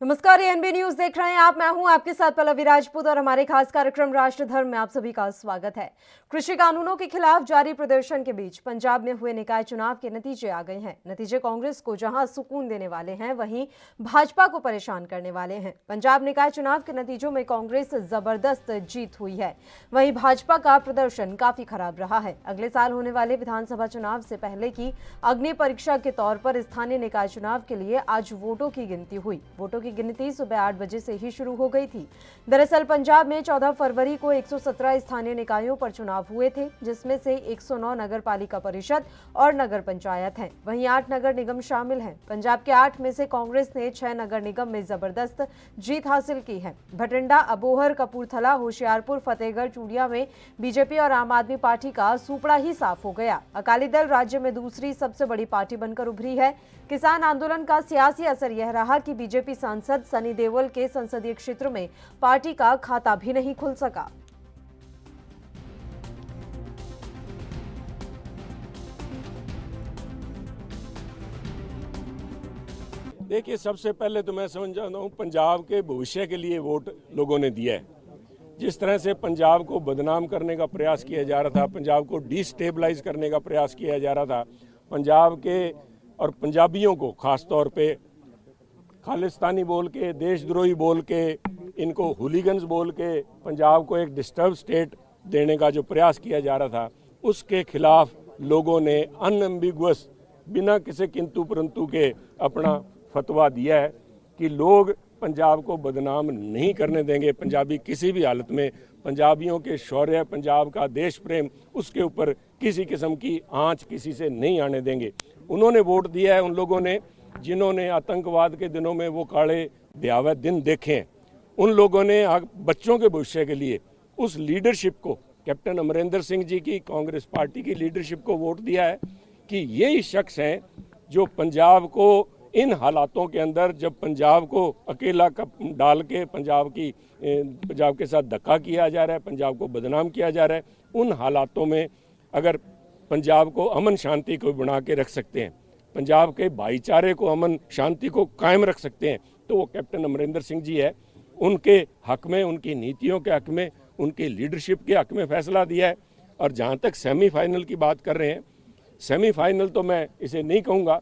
नमस्कार, ये NB news देख रहे हैं आप। मैं हूं आपके साथ पल्लवी राजपूत और हमारे खास कार्यक्रम राष्ट्र धर्म में आप सभी का स्वागत है। कृषि कानूनों के खिलाफ जारी प्रदर्शन के बीच पंजाब में हुए निकाय चुनाव के नतीजे आ गए हैं। नतीजे कांग्रेस को जहां सुकून देने वाले हैं, वहीं भाजपा को परेशान करने वाले हैं। पंजाब निकाय चुनाव के नतीजों में कांग्रेस जबरदस्त जीत हुई है, वहीं भाजपा का प्रदर्शन काफी खराब रहा है। अगले साल होने वाले विधानसभा चुनाव से पहले की अग्नि परीक्षा के तौर पर स्थानीय निकाय चुनाव के लिए आज वोटों की गिनती हुई। वोटों की गिनती सुबह 8 बजे से ही शुरू हो गई थी। दरअसल पंजाब में 14 फरवरी को 117 स्थानीय निकायों पर चुनाव हुए थे, जिसमें से 109 नगर पालिका परिषद और नगर पंचायत हैं। वहीं 8 नगर निगम शामिल हैं। पंजाब के 8 में से कांग्रेस ने 6 नगर निगम में जबरदस्त जीत हासिल की है। भटिंडा, अबोहर, कपूरथला, होशियारपुर, फतेहगढ़, चूड़िया में बीजेपी और आम आदमी पार्टी का सूपड़ा ही साफ हो गया। अकाली दल राज्य में दूसरी सबसे बड़ी पार्टी बनकर उभरी है। किसान आंदोलन का सियासी असर यह रहा कि बीजेपी सांसद सनी देओल के संसदीय क्षेत्र में पार्टी का खाता भी नहीं खुल सका। देखिए, सबसे पहले तो मैं समझ जाता हूँ पंजाब के भविष्य के लिए वोट लोगों ने दिया है। जिस तरह से पंजाब को बदनाम करने का प्रयास किया जा रहा था, पंजाब को डिस्टेबलाइज करने का प्रयास किया जा रहा था, पंजाब के और पंजाबियों को खास तौर पे खालिस्तानी बोल के, देशद्रोही बोल के, इनको हुलीगन्स बोल के पंजाब को एक डिस्टर्ब स्टेट देने का जो प्रयास किया जा रहा था, उसके खिलाफ लोगों ने अनएम्बिगुअस, बिना किसी किंतु परंतु के अपना फतवा दिया है कि लोग पंजाब को बदनाम नहीं करने देंगे। पंजाबी किसी भी हालत में, पंजाबियों के शौर्य, पंजाब का देश प्रेम, उसके ऊपर किसी किस्म की आंच किसी से नहीं आने देंगे। उन्होंने वोट दिया है उन लोगों ने जिन्होंने आतंकवाद के दिनों में वो काले भयावह दिन देखे हैं। उन लोगों ने बच्चों के भविष्य के लिए उस लीडरशिप को, कैप्टन अमरिंदर सिंह जी की कांग्रेस पार्टी की लीडरशिप को वोट दिया है कि यही शख्स हैं जो पंजाब को इन हालातों के अंदर, जब पंजाब को अकेला डाल के पंजाब के साथ धक्का किया जा रहा है, पंजाब को बदनाम किया जा रहा है, उन हालातों में अगर पंजाब को अमन शांति को बना के रख सकते हैं, पंजाब के भाईचारे को, अमन शांति को कायम रख सकते हैं, तो वो कैप्टन अमरिंदर सिंह जी है। उनके हक में, उनकी नीतियों के हक में, उनकी लीडरशिप के हक में फैसला दिया है। और जहाँ तक सेमीफाइनल की बात कर रहे हैं, सेमीफाइनल तो मैं इसे नहीं कहूँगा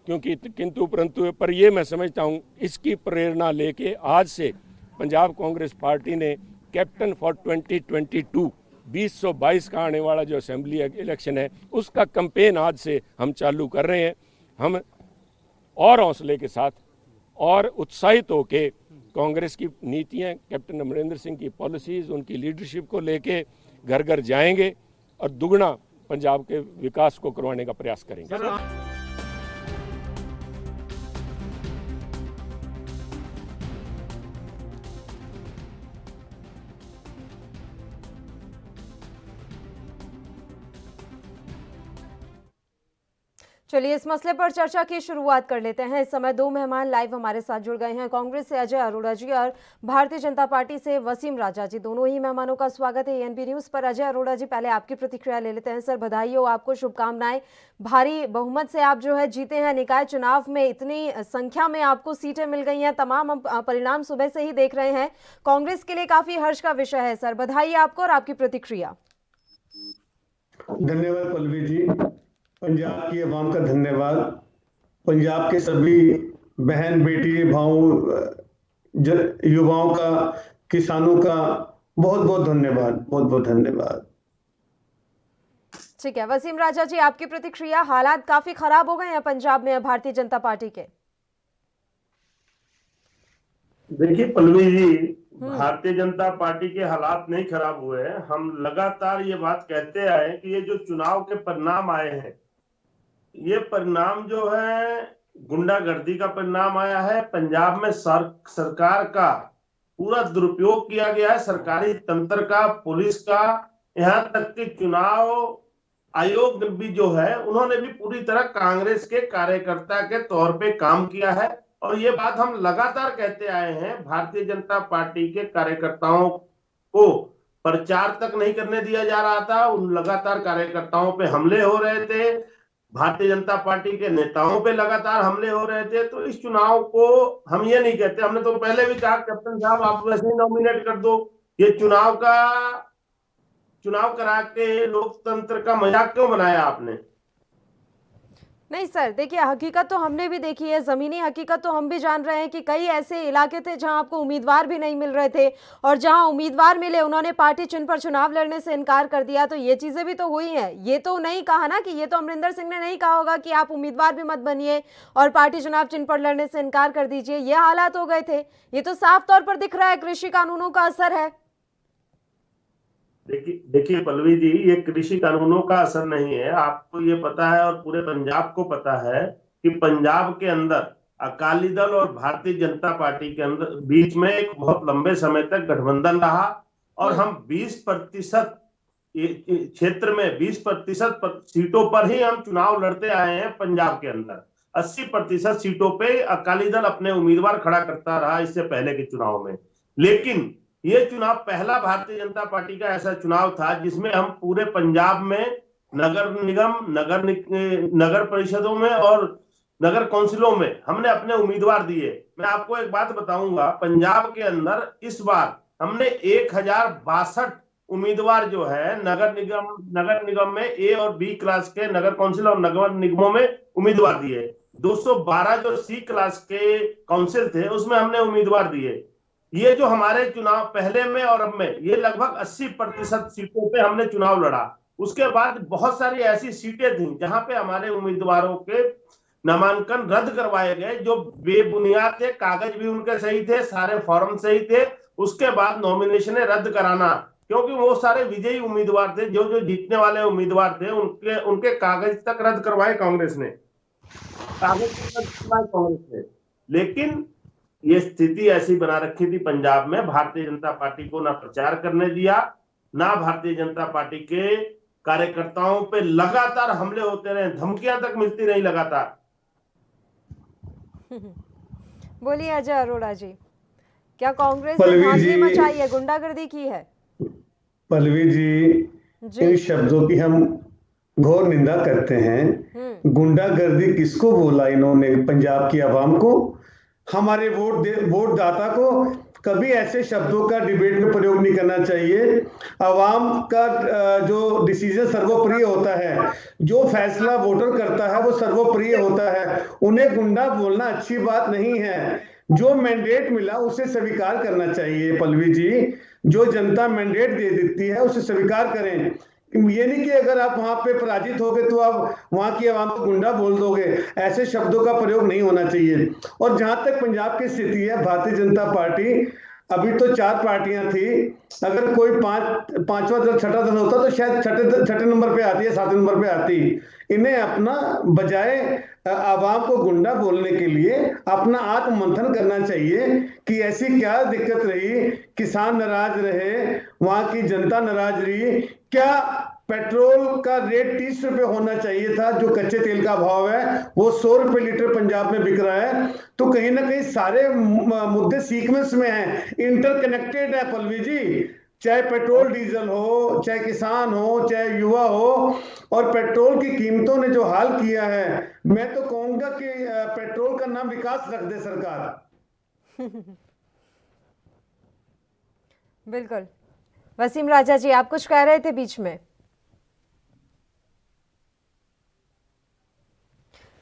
क्योंकि किंतु परंतु, पर ये मैं समझता हूँ इसकी प्रेरणा लेके आज से पंजाब कांग्रेस पार्टी ने कैप्टन फॉर 2022 2022 का आने वाला जो असेंबली इलेक्शन है, उसका कैंपेन आज से हम चालू कर रहे हैं। हम और हौसले के साथ और उत्साहित होके कांग्रेस की नीतियां, कैप्टन अमरिंदर सिंह की पॉलिसीज, उनकी लीडरशिप को लेके घर घर जाएंगे और दुगना पंजाब के विकास को करवाने का प्रयास करेंगे। चलिए इस मसले पर चर्चा की शुरुआत कर लेते हैं। इस समय 2 मेहमान लाइव हमारे साथ जुड़ गए हैं। कांग्रेस से अजय अरोड़ा जी और भारतीय जनता पार्टी से वसीम राजा जी, दोनों ही मेहमानों का स्वागत है एनबी न्यूज पर। अजय अरोड़ा जी, पहले आपकी प्रतिक्रिया ले लेते हैं। सर, बधाई हो, आपको शुभकामनाएं। भारी बहुमत से आप जो है जीते हैं निकाय चुनाव में, इतनी संख्या में आपको सीटें मिल गई हैं। तमाम हम परिणाम सुबह से ही देख रहे हैं, कांग्रेस के लिए काफी हर्ष का विषय है। सर, बधाई आपको और आपकी प्रतिक्रिया। धन्यवाद पल्लवी जी, पंजाब की आवाम का धन्यवाद, पंजाब के सभी बहन बेटी भाइयों, युवाओं का, किसानों का बहुत बहुत धन्यवाद, बहुत बहुत धन्यवाद। ठीक है, वसीम राजा जी, आपकी प्रतिक्रिया। हालात काफी खराब हो गए हैं पंजाब में भारतीय जनता पार्टी के। देखिए पल्लवी जी, भारतीय जनता पार्टी के हालात नहीं खराब हुए हैं। हम लगातार ये बात कहते आए कि ये जो चुनाव के परिणाम आए हैं, ये परिणाम जो है गुंडागर्दी का परिणाम आया है। पंजाब में सरकार का पूरा दुरुपयोग किया गया है, सरकारी तंत्र का, पुलिस का, यहाँ तक कि चुनाव आयोग भी जो है उन्होंने भी पूरी तरह कांग्रेस के कार्यकर्ता के तौर पे काम किया है। और ये बात हम लगातार कहते आए हैं, भारतीय जनता पार्टी के कार्यकर्ताओं को प्रचार तक नहीं करने दिया जा रहा था। उन लगातार कार्यकर्ताओं पे हमले हो रहे थे, भारतीय जनता पार्टी के नेताओं पे लगातार हमले हो रहे थे। तो इस चुनाव को हम ये नहीं कहते, हमने तो पहले भी कहा कैप्टन साहब आप वैसे ही नॉमिनेट कर दो, ये चुनाव करा के लोकतंत्र का मजाक क्यों बनाया आपने? नहीं सर, देखिए हकीकत तो हमने भी देखी है, ज़मीनी हकीकत तो हम भी जान रहे हैं कि कई ऐसे इलाके थे जहां आपको उम्मीदवार भी नहीं मिल रहे थे, और जहां उम्मीदवार मिले उन्होंने पार्टी चिन्ह पर चुनाव लड़ने से इनकार कर दिया। तो ये चीज़ें भी तो हुई हैं। ये तो नहीं कहा ना कि ये तो अमरिंदर सिंह ने नहीं कहा होगा कि आप उम्मीदवार भी मत बनिए और पार्टी चुनाव चिन्ह पर लड़ने से इनकार कर दीजिए। ये हालात हो गए थे। ये तो साफ तौर पर दिख रहा है कृषि कानूनों का असर है। देखिए पल्लवी जी, ये कृषि कानूनों का असर नहीं है। आपको ये पता है और पूरे पंजाब को पता है कि पंजाब के अंदर अकाली दल और भारतीय जनता पार्टी के अंदर बीच में एक बहुत लंबे समय तक गठबंधन रहा, और हम 20% क्षेत्र में 20% सीटों पर ही हम चुनाव लड़ते आए हैं। पंजाब के अंदर 80% सीटों पे अकाली दल अपने उम्मीदवार खड़ा करता रहा इससे पहले के चुनाव में। लेकिन ये चुनाव पहला भारतीय जनता पार्टी का ऐसा चुनाव था जिसमें हम पूरे पंजाब में नगर निगम, नगर परिषदों में और नगर कौंसिलों में हमने अपने उम्मीदवार दिए। मैं आपको एक बात बताऊंगा, पंजाब के अंदर इस बार हमने 1062 उम्मीदवार जो है नगर निगम में ए और बी क्लास के नगर कौंसिल और नगर निगमों में उम्मीदवार दिए। 212 जो सी क्लास के काउंसिल थे उसमें हमने उम्मीदवार दिए। ये जो हमारे चुनाव पहले में और अब में, ये लगभग 80% सीटों पे हमने चुनाव लड़ा। उसके बाद बहुत सारी ऐसी सीटें थी जहां पे हमारे उम्मीदवारों के नामांकन रद्द करवाए गए, जो बेबुनियाद थे, कागज भी उनके सही थे, सारे फॉर्म सही थे। उसके बाद नॉमिनेशन रद्द कराना, क्योंकि वो सारे विजयी उम्मीदवार थे, जो जीतने वाले उम्मीदवार थे, उनके कागज तक रद्द करवाए कांग्रेस ने, लेकिन ये स्थिति ऐसी बना रखी थी पंजाब में, भारतीय जनता पार्टी को ना प्रचार करने दिया, ना भारतीय जनता पार्टी के कार्यकर्ताओं पे लगातार हमले होते रहे, धमकियां तक मिलती रही लगातार। बोलिए अजय अरोड़ा जी, क्या कांग्रेस ने धांधली मचाई है, गुंडागर्दी की है? पल्लवी जी, इन शब्दों की हम घोर निंदा करते हैं। गुंडागर्दी किसको बोला इन्होंने? पंजाब की आवाम को, हमारे वोट दाता को। कभी ऐसे शब्दों का डिबेट में प्रयोग नहीं करना चाहिए। आवाम का जो डिसीजन सर्वोप्रिय होता है, जो फैसला वोटर करता है वो सर्वोप्रिय होता है। उन्हें गुंडा बोलना अच्छी बात नहीं है। जो मैंडेट मिला उसे स्वीकार करना चाहिए पल्लवी जी। जो जनता मैंडेट दे देती है उसे स्वीकार करें। ये नहीं कि अगर आप वहां पे पराजित हो गए तो आप वहां की आवाम को गुंडा बोल दोगे। ऐसे शब्दों का प्रयोग नहीं होना चाहिए। और जहां तक पंजाब की स्थिति है, भारतीय जनता पार्टी, अभी तो 4 पार्टियां थी, अगर कोई पांचवा दल, छठा दल होता तो शायद छठे नंबर पे आती है, 7वें नंबर पे आती। इन्हें अपना बजाय आवाम को गुंडा बोलने के लिए अपना आत्ममंथन करना चाहिए कि ऐसी क्या दिक्कत रही, किसान नाराज रहे, वहां की जनता नाराज रही। क्या पेट्रोल का रेट 30 रुपए होना चाहिए था, जो कच्चे तेल का भाव है वो 100 रुपए लीटर पंजाब में बिक रहा है। तो कहीं ना कहीं सारे मुद्दे सीक्वेंस में हैं, इंटरकनेक्टेड है पल्लवी जी। चाहे पेट्रोल डीजल हो, चाहे किसान हो, चाहे युवा हो, और पेट्रोल की कीमतों ने जो हाल किया है, मैं तो कहूंगा कि पेट्रोल का नाम विकास रख दे सरकार। बिल्कुल। वसीम राजा जी, आप कुछ कह रहे थे बीच में।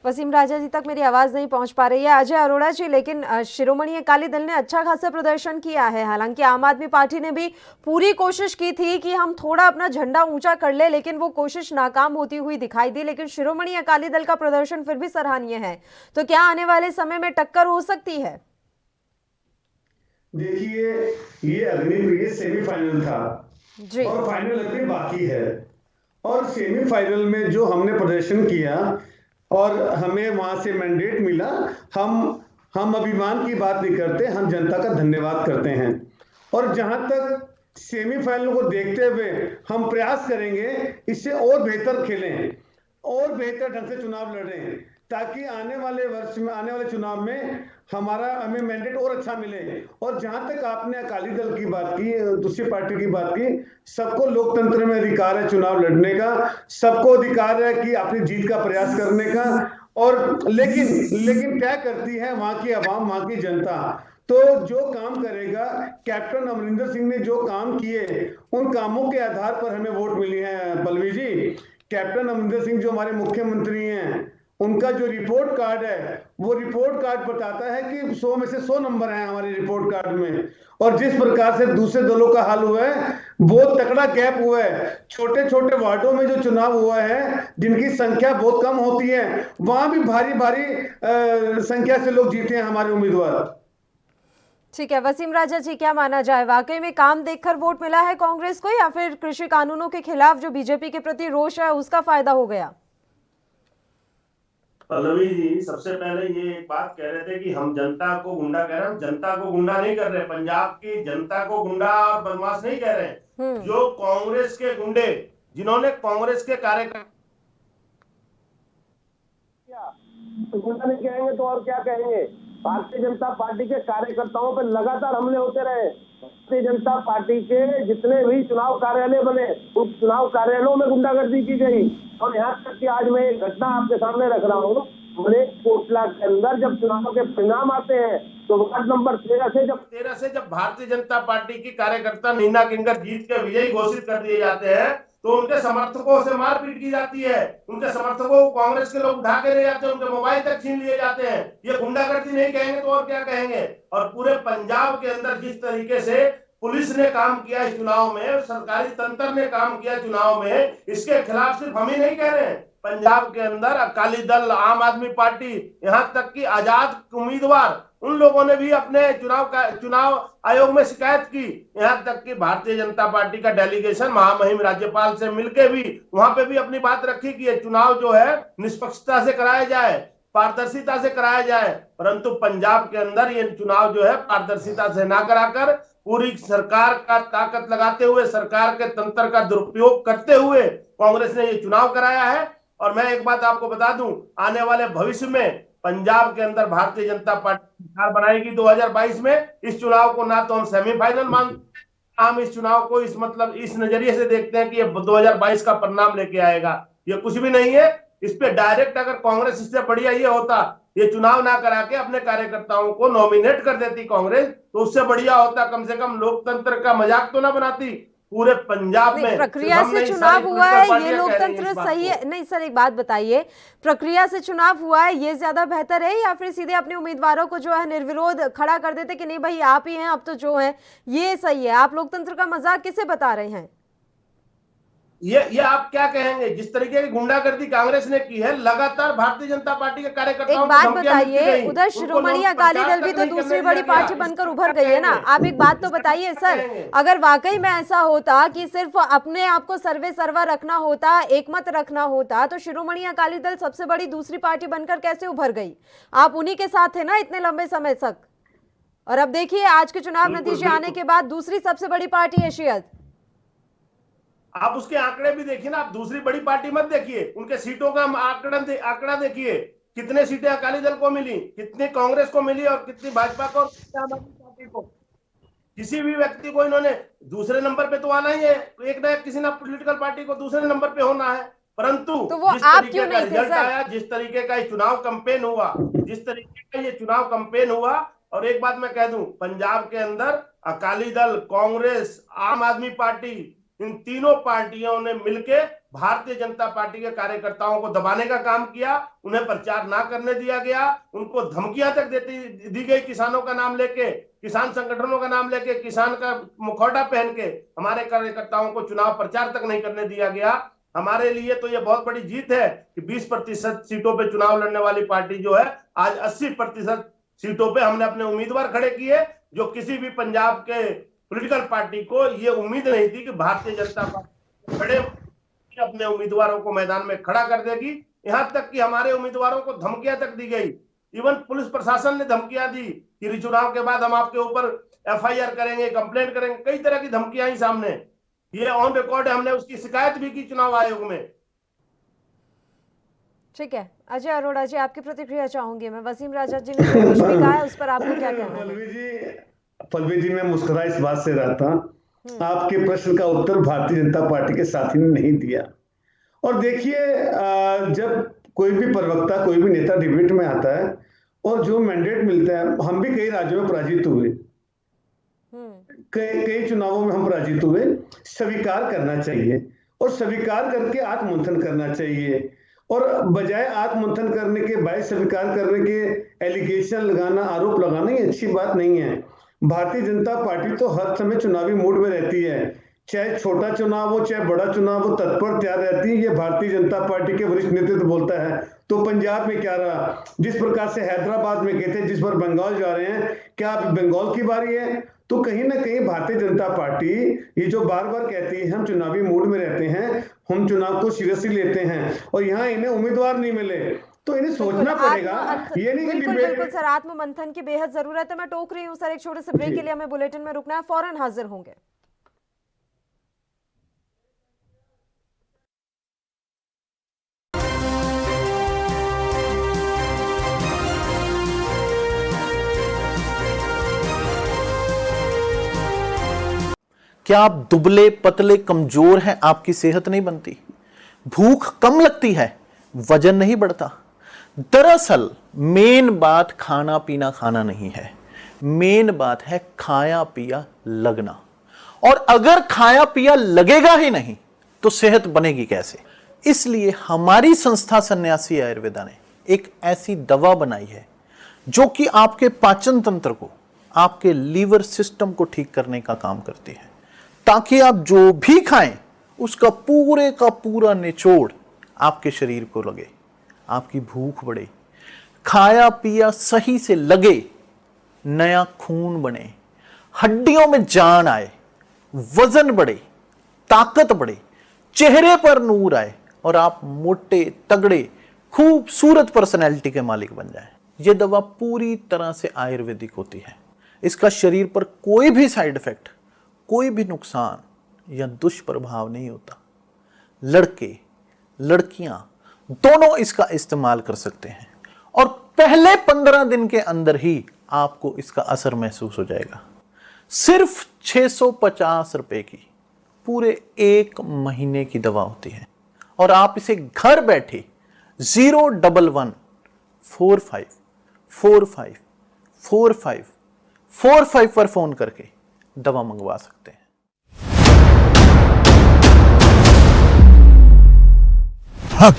वसीम राजा जी तक मेरी आवाज नहीं पहुंच पा रही है। अजय अरोड़ा जी, लेकिन शिरोमणि अकाली दल ने अच्छा खासा प्रदर्शन किया है। हालांकि आम आदमी पार्टी ने भी पूरी कोशिश की थी कि हम थोड़ा अपना झंडा ऊंचा कर ले, लेकिन वो कोशिश नाकाम होती हुई दिखाई दी। लेकिन शिरोमणि अकाली दल का प्रदर्शन फिर भी सराहनीय है। तो क्या आने वाले समय में टक्कर हो सकती है? देखिए, ये अग्निप्रिय सेमीफाइनल था जी, और फाइनल अभी बाकी है। और सेमीफाइनल में जो हमने प्रदर्शन किया और हमें वहां से मैंडेट मिला, हम अभिमान की बात नहीं करते, हम जनता का धन्यवाद करते हैं। और जहां तक सेमीफाइनल को देखते हुए हम प्रयास करेंगे इससे और बेहतर खेलें और बेहतर ढंग से चुनाव लड़ें, ताकि आने वाले वर्ष में, आने वाले चुनाव में हमें मैंडेट और अच्छा मिले। और जहां तक आपने अकाली दल की बात की, दूसरी पार्टी की बात की, सबको लोकतंत्र में अधिकार है चुनाव लड़ने का, सबको अधिकार है कि अपनी जीत का प्रयास करने का। और लेकिन क्या करती है वहां की आवाम, वहां की जनता? तो जो काम करेगा, कैप्टन अमरिंदर सिंह ने जो काम किए, उन कामों के आधार पर हमें वोट मिली है पल्लवी जी। कैप्टन अमरिंदर सिंह जो हमारे मुख्यमंत्री हैं, उनका जो रिपोर्ट कार्ड है, वो रिपोर्ट कार्ड बताता है कि 100 में से 100 नंबर हैं हमारे रिपोर्ट कार्ड में। और जिस प्रकार से दूसरे दलों का हाल हुआ है, बहुत तगड़ा गैप हुआ है। छोटे छोटे वार्डों में जो चुनाव हुआ है, जिनकी संख्या बहुत कम होती है, वहां भी भारी भारी संख्या से लोग जीते हैं हमारे उम्मीदवार। ठीक है, वसीम राजा जी, क्या माना जाए, वाकई में काम देखकर वोट मिला है कांग्रेस को, या फिर कृषि कानूनों के खिलाफ जो बीजेपी के प्रति रोष है उसका फायदा हो गया? पल्लवी जी, सबसे पहले ये एक बात कह रहे थे कि हम जनता को गुंडा कह रहे हैं। हम जनता को गुंडा नहीं कर रहे, पंजाब की जनता को गुंडा और बदमाश नहीं कह रहे। जो कांग्रेस के गुंडे, जिन्होंने कांग्रेस के कार्यकर्ता, गुंडा नहीं कहेंगे तो और क्या कहेंगे? भारतीय जनता पार्टी के कार्यकर्ताओं पर लगातार हमले होते रहे। भारतीय जनता पार्टी के जितने भी चुनाव कार्यालय बने, उन चुनाव कार्यालयों में गुंडागर्दी की गई। और यहाँ तक कि आज मैं एक घटना आपके सामने रख रहा हूँ, मलेरकोटला के अंदर जब चुनाव के परिणाम आते हैं, तो वार्ड नंबर 13 से जब भारतीय जनता पार्टी की कार्यकर्ता नीना किंकर जीत के विजयी घोषित कर दिए जाते हैं, तो उनके समर्थकों से मारपीट की जाती है। उनके समर्थकों को कांग्रेस के लोग उठा के ले जाते हैं, उनके मोबाइल तक छीन लिए जाते हैं। ये गुंडागर्दी नहीं कहेंगे तो और क्या कहेंगे? और पूरे पंजाब के अंदर जिस तरीके से पुलिस ने काम किया इस चुनाव में, सरकारी तंत्र ने काम किया चुनाव में, इसके खिलाफ सिर्फ हम ही नहीं कह रहे हैं। पंजाब के अंदर अकाली दल, आम आदमी पार्टी, यहाँ तक कि आजाद उम्मीदवार, उन लोगों ने भी अपने चुनाव आयोग में शिकायत की। यहाँ तक कि भारतीय जनता पार्टी का डेलीगेशन महामहिम राज्यपाल से मिलकर भी वहां पे भी अपनी बात रखी कि ये चुनाव जो है निष्पक्षता से कराया जाए, पारदर्शिता से कराया जाए। परंतु पंजाब के अंदर ये चुनाव जो है पारदर्शिता से ना कराकर पूरी सरकार का ताकत लगाते हुए, सरकार के तंत्र का दुरुपयोग करते हुए कांग्रेस ने ये चुनाव कराया है। और मैं एक बात आपको बता दूं, आने वाले भविष्य में पंजाब के अंदर भारतीय जनता पार्टी सरकार बनाएगी 2022 में। इस चुनाव को ना तो हम सेमीफाइनल मानते, हम इस चुनाव को इस नजरिए से देखते हैं कि ये 2022 का परिणाम लेके आएगा। ये कुछ भी नहीं है। इस पे डायरेक्ट अगर कांग्रेस, इससे बढ़िया ये होता, ये चुनाव ना करा के अपने कार्यकर्ताओं को नॉमिनेट कर देती कांग्रेस, तो उससे बढ़िया होता। कम से कम लोकतंत्र का मजाक तो ना बनाती पूरे पंजाब में। प्रक्रिया से चुनाव हुआ है, ये लोकतंत्र सही है? नहीं सर, एक बात बताइए, प्रक्रिया से चुनाव हुआ है, ये ज्यादा बेहतर है, या फिर सीधे अपने उम्मीदवारों को जो है निर्विरोध खड़ा कर देते कि नहीं भाई आप ही हैं अब तो जो है ये सही है? आप लोकतंत्र का मजाक किसे बता रहे हैं? ये आप क्या कहेंगे? जिस तरीके की गुंडागर्दी कांग्रेस ने की है, लगातार भारतीय जनता पार्टी के कार्यकर्ताओं एक बात बताइए, उधर शिरोमणि अकाली दल भी तो दूसरी बड़ी पार्टी बनकर उभर गई है ना। आप एक बात तो बताइए सर, अगर वाकई में ऐसा होता कि सिर्फ अपने आप को सर्वे सर्वा रखना होता, एकमत रखना होता, तो शिरोमणि अकाली दल सबसे बड़ी दूसरी पार्टी बनकर कैसे उभर गई? आप उन्हीं के साथ थे ना इतने लंबे समय तक, और अब देखिए आज के चुनाव नतीजे आने के बाद दूसरी सबसे बड़ी पार्टी है शायद। आप उसके आंकड़े भी देखिए ना, आप दूसरी बड़ी पार्टी मत देखिए, उनके सीटों का आंकड़ा देखिए। कितने सीटें अकाली दल को मिली, कितनी कांग्रेस को मिली, और कितनी भाजपा को, आम आदमी पार्टी को। किसी भी व्यक्ति को इन्होंने दूसरे नंबर पे तो आना ही है, एक ना किसी ना पॉलिटिकल पार्टी को दूसरे नंबर पे होना है। परंतु तो वो जिस आप तरीके क्यों का नहीं थे रिजल्ट सर? आया, जिस तरीके का चुनाव कैंपेन हुआ, जिस तरीके का ये चुनाव कैंपेन हुआ, और एक बात मैं कह दूं, पंजाब के अंदर अकाली दल, कांग्रेस, आम आदमी पार्टी, इन तीनों पार्टियों ने मिलकर भारतीय जनता पार्टी के कार्यकर्ताओं को दबाने का काम किया। उन्हें प्रचार ना करने दिया गया, उनको धमकियां तक दी गई, किसानों का नाम लेके, किसान संगठनों का नाम लेके, किसान का मुखौटा पहन के हमारे कार्यकर्ताओं को चुनाव प्रचार तक नहीं करने दिया गया। हमारे लिए तो यह बहुत बड़ी जीत है कि 20% सीटों पे चुनाव लड़ने वाली पार्टी जो है, आज 80% सीटों पे हमने अपने उम्मीदवार खड़े किए, जो किसी भी पंजाब के पॉलिटिकल पार्टी को ये उम्मीद नहीं थी कि भारतीय जनता पार्टी खड़े अपने उम्मीदवारों को मैदान में खड़ा कर देगी। यहां तक कि हमारे उम्मीदवारों को धमकियां तक दी गई। इवन पुलिस प्रशासन ने धमकियां दी कि चुनाव के बाद हम आपके ऊपर FIR करेंगे, कंप्लेंट करेंगे, कई तरह की धमकियां आई सामने। ये ऑन रिकॉर्ड है, हमने उसकी शिकायत भी की चुनाव आयोग में। ठीक है, अजय अरोड़ा जी आपकी प्रतिक्रिया चाहूंगी मैं। वसीम राजा जी ने जो कुछ भी कहा है उस पर आपको क्या कहना है? पल्लवी जी मैं मुस्कुरा इस बात से रहा था, आपके प्रश्न का उत्तर भारतीय जनता पार्टी के साथी ने नहीं दिया। और देखिए, जब कोई भी प्रवक्ता, कोई भी नेता डिबेट में आता है और जो मैंडेट मिलता है, हम भी कई राज्यों में पराजित हुए, कई चुनावों में हम पराजित हुए, स्वीकार करना चाहिए और स्वीकार करके आत्ममंथन करना चाहिए। और बजाय आत्ममंथन करने के, बाय स्वीकार करने के एलिगेशन लगाना, आरोप लगाना, ये अच्छी बात नहीं है। भारतीय जनता पार्टी तो हर समय चुनावी मूड में रहती है, चाहे छोटा चुनाव हो चाहे बड़ा चुनाव हो, तत्पर तैयार रहती है। ये भारतीय जनता पार्टी के वरिष्ठ नेतृत्व बोलता है। तो पंजाब में क्या रहा, जिस प्रकार से हैदराबाद में गए थे, जिस पर बंगाल जा रहे हैं, क्या अब बंगाल की बारी है? तो कहीं ना कहीं भारतीय जनता पार्टी ये जो बार बार कहती है हम चुनावी मूड में रहते हैं, हम चुनाव को सीरियसली लेते हैं, और यहाँ इन्हें उम्मीदवार नहीं मिले, तो इन्हें सोचना पड़ेगा। ये नहीं कि बिल्कुल सर, आत्ममंथन की बेहद जरूरत है। मैं टोक रही हूँ सर, एक छोटे से ब्रेक के लिए हमें बुलेटिन में रुकना है, फौरन हाजिर होंगे। क्या आप दुबले पतले कमजोर हैं? आपकी सेहत नहीं बनती, भूख कम लगती है, वजन नहीं बढ़ता। दरअसल मेन बात खाना पीना खाना नहीं है, मेन बात है खाया पिया लगना। और अगर खाया पिया लगेगा ही नहीं तो सेहत बनेगी कैसे? इसलिए हमारी संस्था सन्यासी आयुर्वेदा ने एक ऐसी दवा बनाई है जो कि आपके पाचन तंत्र को, आपके लीवर सिस्टम को ठीक करने का काम करती है, ताकि आप जो भी खाएं उसका पूरे का पूरा निचोड़ आपके शरीर को लगे, आपकी भूख बढ़े, खाया पिया सही से लगे, नया खून बने, हड्डियों में जान आए, वजन बढ़े, ताकत बढ़े, चेहरे पर नूर आए और आप मोटे तगड़े खूबसूरत पर्सनैलिटी के मालिक बन जाएं। यह दवा पूरी तरह से आयुर्वेदिक होती है। इसका शरीर पर कोई भी साइड इफेक्ट, कोई भी नुकसान या दुष्प्रभाव नहीं होता। लड़के लड़कियां दोनों इसका इस्तेमाल कर सकते हैं और पहले 15 दिन के अंदर ही आपको इसका असर महसूस हो जाएगा। सिर्फ 650 रुपए की पूरे 1 महीने की दवा होती है और आप इसे घर बैठे 01145454545 पर फोन करके दवा मंगवा सकते हैं। हक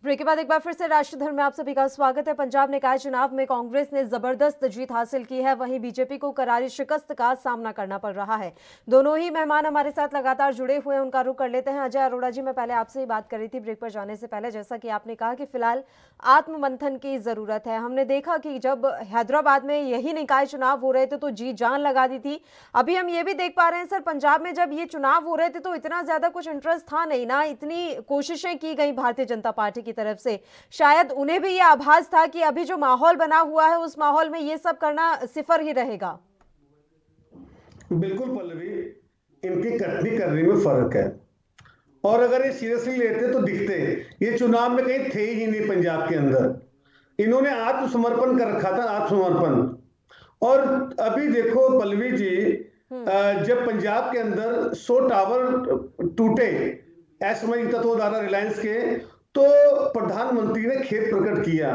ब्रेक के बाद एक बार फिर से राष्ट्रधर्म में आप सभी का स्वागत है। पंजाब निकाय चुनाव में कांग्रेस ने जबरदस्त जीत हासिल की है, वहीं बीजेपी को करारी शिकस्त का सामना करना पड़ रहा है। दोनों ही मेहमान हमारे साथ लगातार जुड़े हुए हैं, उनका रुख कर लेते हैं। अजय अरोड़ा जी, मैं पहले आपसे ही बात कर रही थी ब्रेक पर जाने से पहले, जैसा कि आपने कहा कि फिलहाल आत्ममंथन की जरूरत है। हमने देखा कि जब हैदराबाद में यही निकाय चुनाव हो रहे थे तो जी जान लगा दी थी। अभी हम ये भी देख पा रहे हैं सर, पंजाब में जब ये चुनाव हो रहे थे तो इतना ज्यादा कुछ इंटरेस्ट था नहीं ना, इतनी कोशिशें की गई भारतीय जनता पार्टी की तरफ से। शायद उन्हें भी यह आभास था कि अभी जो माहौल बना हुआ है उस माहौल में ये सब करना सिफर ही रहेगा। बिल्कुल पल्लवी, इनकी कटनी करने में फर्क है, और अगर ये सीरियसली लेते तो दिखते। ये चुनाव में कहीं थे ही नहीं पंजाब के अंदर। इन्होंने आत्मसमर्पण कर रखा था, आत्मसमर्पण। और अभी देखो पल्लवी जी, जब पंजाब के अंदर 100 टावर टूटे असमय तत्वों द्वारा रिलायंस के, तो प्रधानमंत्री ने खेद प्रकट किया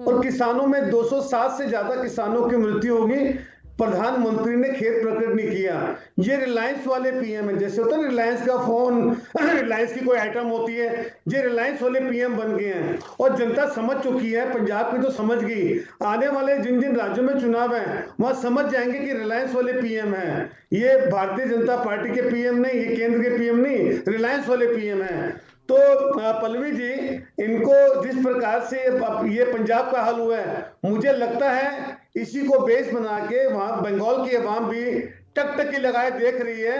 और किसानों में 207 से ज्यादा किसानों की मृत्यु होगी, प्रधानमंत्री ने खेद प्रकट नहीं किया। ये रिलायंस वाले पीएम है, जैसे होता है रिलायंस का फोन, रिलायंस की कोई आइटम होती है, ये रिलायंस वाले पीएम बन गए हैं। और जनता समझ चुकी है, पंजाब की तो समझ गई, आने वाले जिन जिन राज्यों में चुनाव है वहां समझ जाएंगे कि रिलायंस वाले पीएम है। ये भारतीय जनता पार्टी के पीएम नहीं, ये केंद्र के पीएम नहीं, रिलायंस वाले पीएम है। तो पल्लवी जी, इनको जिस प्रकार से ये पंजाब का हाल हुआ है, मुझे लगता है इसी को बेस बना के वहां बंगाल की अवाम भी टकटकी लगाए देख रही है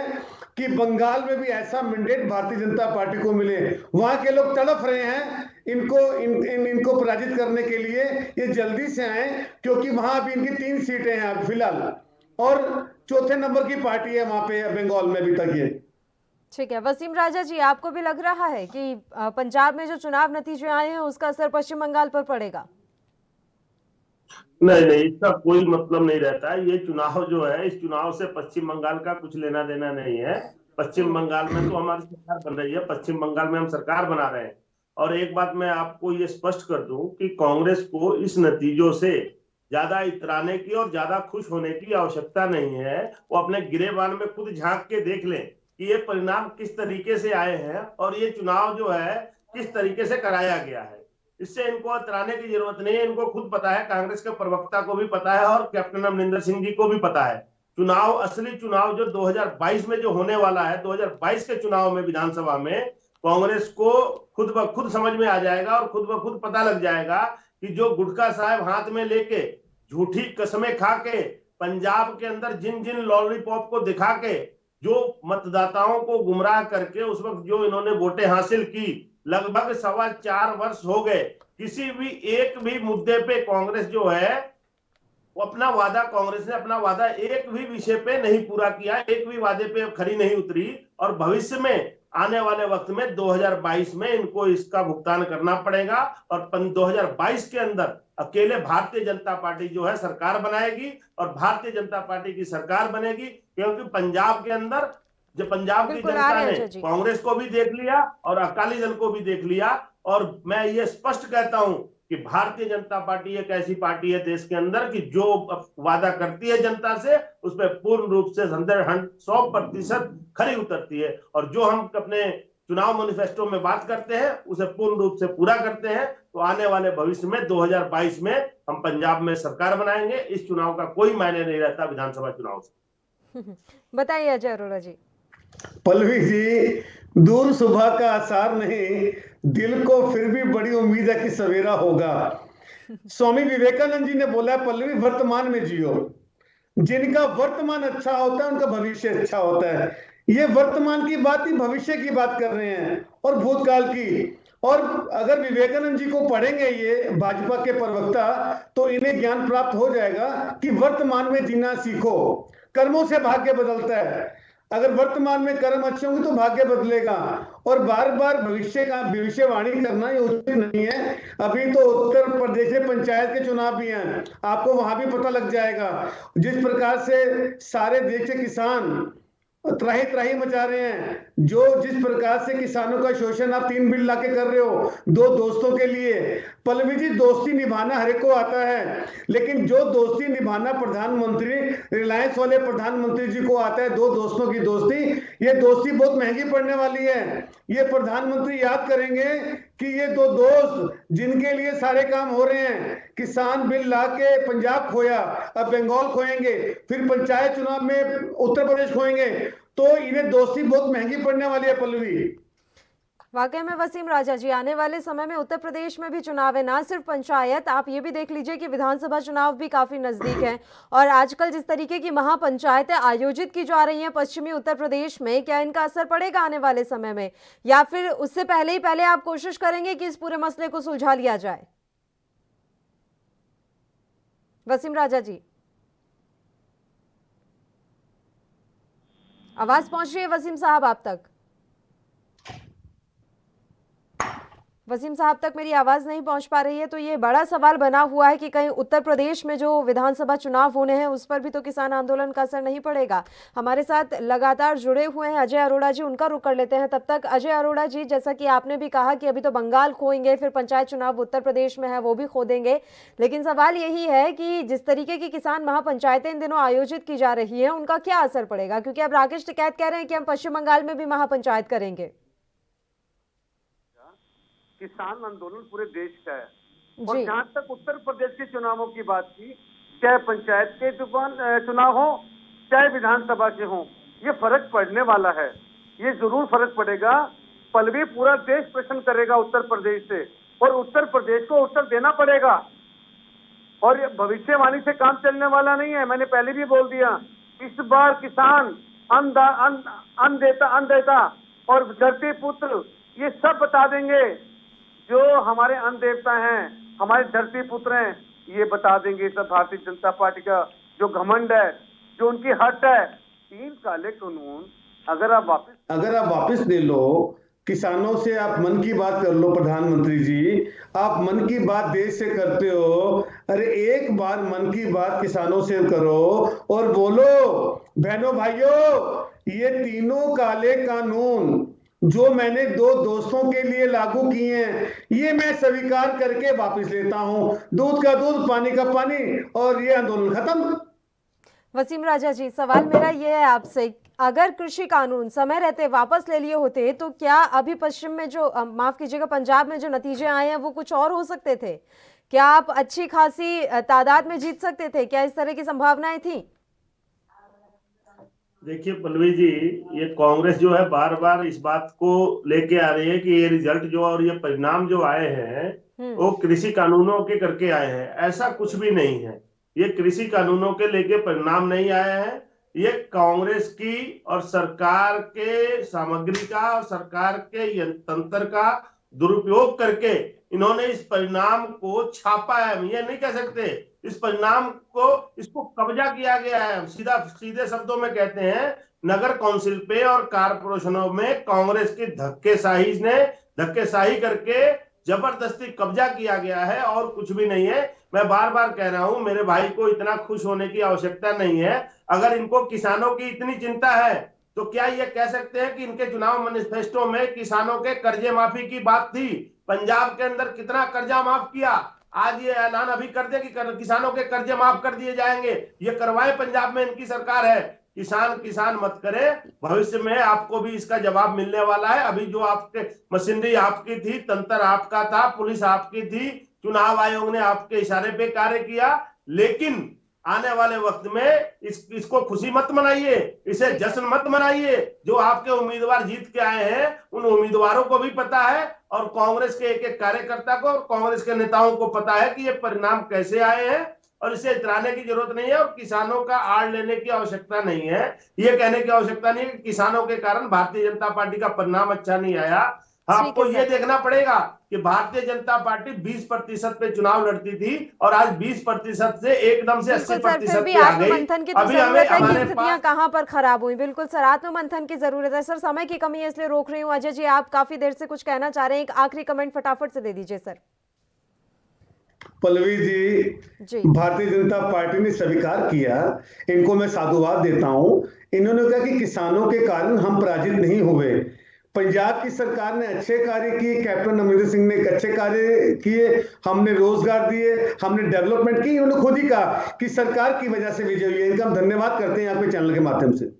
कि बंगाल में भी ऐसा मैंडेट भारतीय जनता पार्टी को मिले। वहां के लोग तड़फ रहे हैं इनको पराजित करने के लिए, ये जल्दी से आए, क्योंकि वहां अभी इनकी 3 सीटें हैं फिलहाल। और चौथे नंबर की पार्टी है वहां पे बंगाल में अभी तक ये। ठीक है, वसीम राजा जी, आपको भी लग रहा है कि पंजाब में जो चुनाव नतीजे आए हैं उसका असर पश्चिम बंगाल पर पड़ेगा? नहीं नहीं, इसका कोई मतलब नहीं रहता है। ये चुनाव जो है, इस चुनाव से पश्चिम बंगाल का कुछ लेना देना नहीं है। पश्चिम बंगाल में तो हमारी सरकार बन रही है, पश्चिम बंगाल में हम सरकार बना रहे हैं। और एक बात मैं आपको ये स्पष्ट कर दूं कि कांग्रेस को इस नतीजों से ज्यादा इतराने की और ज्यादा खुश होने की आवश्यकता नहीं है। वो अपने गिरेबान में खुद झांक के देख लें कि ये परिणाम किस तरीके से आए हैं और ये चुनाव जो है किस तरीके से कराया गया है। इससे इनको इतराने की जरूरत नहीं है, इनको खुद पता है, कांग्रेस के प्रवक्ता को भी पता है और कैप्टन अमरिंदर सिंह जी को भी पता है। चुनाव, असली चुनाव जो 2022 में जो होने वाला है, 2022 के चुनाव में विधानसभा में कांग्रेस को खुद ब खुद समझ में आ जाएगा और खुद ब खुद पता लग जाएगा कि जो गुटखा साहब हाथ में लेके झूठी कस्में खा के पंजाब के अंदर जिन जिन लॉलीपॉप को दिखा के जो मतदाताओं को गुमराह करके उस वक्त जो इन्होंने वोटें हासिल की, लगभग 4.25 वर्ष हो गए, किसी भी एक भी मुद्दे पे कांग्रेस जो है वो अपना वादा, कांग्रेस ने अपना वादा एक भी विषय पे नहीं पूरा किया, एक भी वादे पे खरी नहीं उतरी। और भविष्य में आने वाले वक्त में 2022 में इनको इसका भुगतान करना पड़ेगा। और 2022 के अंदर अकेले भारतीय जनता पार्टी जो है सरकार बनाएगी और भारतीय जनता पार्टी की सरकार बनेगी, क्योंकि पंजाब के अंदर जो पंजाब की जनता ने कांग्रेस को भी देख लिया और अकाली दल को भी देख लिया। और मैं ये स्पष्ट कहता हूं कि भारतीय जनता पार्टी एक ऐसी पार्टी है देश के अंदर कि जो वादा करती है जनता से उस पर पूर्ण रूप से 100% खरी उतरती है। और जो हम अपने चुनाव मैनिफेस्टो में बात करते हैं उसे पूर्ण रूप से पूरा करते हैं। तो आने वाले भविष्य में 2022 में हम पंजाब में सरकार बनाएंगे। इस चुनाव का कोई मायने नहीं रहता विधानसभा चुनाव से। बताइए अजय अरोड़ा जी। पल्लवी जी, दूर सुबह का आसार नहीं, दिल को फिर भी बड़ी उम्मीद है कि सवेरा होगा। स्वामी विवेकानंद जी ने बोला है, पल्लवी वर्तमान में जियो, जिनका वर्तमान अच्छा होता है उनका भविष्य अच्छा होता है। ये वर्तमान की बात ही भविष्य की बात कर रहे हैं और भूतकाल की। और अगर विवेकानंद जी को पढ़ेंगे ये भाजपा के प्रवक्ता, तो इन्हें ज्ञान प्राप्त हो जाएगा कि वर्तमान में जीना सीखो, कर्मों से भाग्य बदलता है। अगर वर्तमान में कर्म अच्छे होंगे तो भाग्य बदलेगा। और बार बार भविष्यवाणी करना ये उचित नहीं है। अभी तो उत्तर प्रदेश में पंचायत के चुनाव भी हैं, आपको वहां भी पता लग जाएगा। जिस प्रकार से सारे देश के किसान त्राही त्राही मचा रहे हैं, जिस प्रकार से किसानों का शोषण आप 3 बिल लाके कर रहे हो 2 दोस्तों के लिए। पल्लवी जी, दोस्ती निभाना हर एक को आता है, लेकिन जो दोस्ती निभाना प्रधानमंत्री, रिलायंस वाले प्रधानमंत्री जी को आता है, 2 दोस्तों की दोस्ती, ये दोस्ती बहुत महंगी पड़ने वाली है। ये प्रधानमंत्री याद करेंगे कि ये 2 दोस्त जिनके लिए सारे काम हो रहे हैं, किसान बिल ला के पंजाब खोया, अब बंगाल खोएंगे, फिर पंचायत चुनाव में उत्तर प्रदेश खोएंगे, तो इन्हें दोस्ती बहुत महंगी पड़ने वाली है पल्लवी। वाकई में वसीम राजा जी, आने वाले समय में उत्तर प्रदेश में भी चुनाव है, ना सिर्फ पंचायत, आप ये भी देख लीजिए कि विधानसभा चुनाव भी काफी नजदीक है। और आजकल जिस तरीके की महापंचायतें आयोजित की जा रही हैं पश्चिमी उत्तर प्रदेश में, क्या इनका असर पड़ेगा आने वाले समय में, या फिर उससे पहले आप कोशिश करेंगे कि इस पूरे मसले को सुलझा लिया जाए? वसीम राजा जी, आवाज पहुंच रही है वसीम साहब आप तक? वसीम साहब तक मेरी आवाज नहीं पहुंच पा रही है। तो ये बड़ा सवाल बना हुआ है कि कहीं उत्तर प्रदेश में जो विधानसभा चुनाव होने हैं उस पर भी तो किसान आंदोलन का असर नहीं पड़ेगा। हमारे साथ लगातार जुड़े हुए हैं अजय अरोड़ा जी, उनका रुख कर लेते हैं। तब तक अजय अरोड़ा जी, जैसा कि आपने भी कहा कि अभी तो बंगाल खोएंगे, फिर पंचायत चुनाव उत्तर प्रदेश में है वो भी खो देंगे, लेकिन सवाल यही है कि जिस तरीके की किसान महापंचायतें इन दिनों आयोजित की जा रही है उनका क्या असर पड़ेगा? क्योंकि अब राकेश टिकैत कह रहे हैं कि हम पश्चिम बंगाल में भी महापंचायत करेंगे। किसान आंदोलन पूरे देश का है। और जहां तक उत्तर प्रदेश के चुनावों की बात की, चाहे पंचायत के चुनाव हो चाहे विधानसभा के हो, ये फर्क पड़ने वाला है, ये जरूर फर्क पड़ेगा। पल्लवी, पूरा देश प्रश्न करेगा उत्तर प्रदेश से, और उत्तर प्रदेश को उत्तर देना पड़ेगा। और ये भविष्यवाणी से काम चलने वाला नहीं है। मैंने पहले भी बोल दिया, इस बार किसान अन्नदाता और धरती पुत्र ये सब बता देंगे। जो हमारे अन्न देवता हैं, हमारे धरती पुत्र हैं, ये बता देंगे सब भारतीय जनता पार्टी का जो घमंड है जो उनकी हट है। 3 काले कानून अगर आप वापस ले लो, किसानों से आप मन की बात कर लो। प्रधानमंत्री जी, आप मन की बात देश से करते हो, अरे एक बार मन की बात किसानों से करो और बोलो बहनों भाइयों, ये तीनों काले कानून जो मैंने 2 दोस्तों के लिए लागू किए हैं, ये मैं स्वीकार करके वापस लेता हूं। दूध का दूध, पानी का पानी, और ये आंदोलन खत्म। वसीम राजा जी, सवाल मेरा ये है आपसे, अगर कृषि कानून समय रहते वापस ले लिए होते तो क्या अभी पश्चिम में जो माफ कीजिएगा पंजाब में जो नतीजे आए हैं वो कुछ और हो सकते थे? क्या आप अच्छी खासी तादाद में जीत सकते थे? क्या इस तरह की संभावनाएं थी? देखिए पल्लवी जी, ये कांग्रेस जो है बार बार इस बात को लेके आ रही है कि ये रिजल्ट जो और ये परिणाम जो आए हैं वो कृषि कानूनों के करके आए हैं। ऐसा कुछ भी नहीं है। ये कृषि कानूनों के लेके परिणाम नहीं आए हैं। ये कांग्रेस की और सरकार के सामग्री का और सरकार के तंत्र का दुरुपयोग करके इन्होंने इस परिणाम को छापा है। हम ये नहीं कह सकते इस परिणाम को, इसको कब्जा किया गया है। सीधे शब्दों में कहते हैं, नगर काउंसिल पे और कारपोरेशनों में कांग्रेस की धक्केशाही करके जबरदस्ती कब्जा किया गया है और कुछ भी नहीं है। मैं बार बार कह रहा हूं, मेरे भाई को इतना खुश होने की आवश्यकता नहीं है। अगर इनको किसानों की इतनी चिंता है तो क्या ये कह सकते हैं कि इनके चुनाव मैनिफेस्टो में किसानों के कर्जे माफी की बात थी? पंजाब के अंदर कितना कर्जा माफ किया? आज ये ऐलान अभी कर दे कि किसानों के कर्जे माफ कर दिए जाएंगे। ये करवाए, पंजाब में इनकी सरकार है। किसान मत करे, भविष्य में आपको भी इसका जवाब मिलने वाला है। अभी जो आपके मशीनरी आपकी थी, तंत्र आपका था, पुलिस आपकी थी, चुनाव आयोग ने आपके इशारे पे कार्य किया, लेकिन आने वाले वक्त में इसको खुशी मत मनाइए, इसे जश्न मत मनाइए। जो आपके उम्मीदवार जीत के आए हैं उन उम्मीदवारों को भी पता है और कांग्रेस के एक कार्यकर्ता को और कांग्रेस के नेताओं को पता है कि ये परिणाम कैसे आए हैं और इसे इतराने की जरूरत नहीं है और किसानों का आड़ लेने की आवश्यकता नहीं है। ये कहने की आवश्यकता नहीं है कि किसानों के कारण भारतीय जनता पार्टी का परिणाम अच्छा नहीं आया। आपको ये देखना पड़ेगा कि भारतीय जनता पार्टी 20% पे चुनाव लड़ती थी और आज 20% से एकदम से 80% पे आ गई। आत्ममंथन की तो जरूरत है कि स्थितियां कहां पर खराब हुई। बिल्कुल सर, आत्ममंथन की जरूरत है। सर समय की कमी है इसलिए रोक रही हूँ। अजय जी, आप काफी देर से कुछ कहना चाह रहे हैं, एक आखिरी कमेंट फटाफट से दे दीजिए सर। पल्लवी जी, भारतीय जनता पार्टी ने स्वीकार किया, इनको मैं साधुवाद देता हूं। इन्होंने कहा कि किसानों के कारण हम पराजित नहीं हुए। पंजाब की सरकार ने अच्छे कार्य किए, कैप्टन अमरिंदर सिंह ने अच्छे कार्य किए, हमने रोजगार दिए, हमने डेवलपमेंट की। इन्होंने खुद ही कहा कि सरकार की वजह से विजय हुई है। इनका हम धन्यवाद करते हैं आपके चैनल के माध्यम से।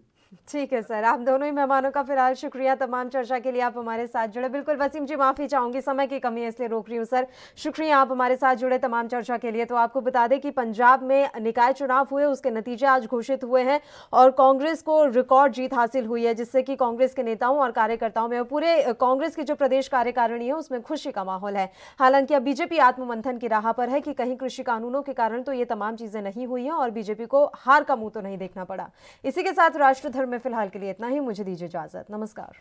ठीक है सर, आप दोनों ही मेहमानों का फिलहाल शुक्रिया तमाम चर्चा के लिए आप हमारे साथ जुड़े। बिल्कुल वसीम जी, माफी चाहूंगी, समय की कमी है इसलिए रोक रही हूँ सर। शुक्रिया आप हमारे साथ जुड़े तमाम चर्चा के लिए। तो आपको बता दें कि पंजाब में निकाय चुनाव हुए, उसके नतीजे आज घोषित हुए हैं और कांग्रेस को रिकॉर्ड जीत हासिल हुई है, जिससे कि कांग्रेस के नेताओं और कार्यकर्ताओं में, पूरे कांग्रेस की जो प्रदेश कार्यकारिणी है उसमें खुशी का माहौल है। हालांकि अब बीजेपी आत्ममंथन की राह पर है कि कहीं कृषि कानूनों के कारण तो ये तमाम चीजें नहीं हुई हैं और बीजेपी को हार का मुंह तो नहीं देखना पड़ा। इसी के साथ राष्ट्र धर्म में फिलहाल के लिए इतना ही। मुझे दीजिए इजाजत, नमस्कार।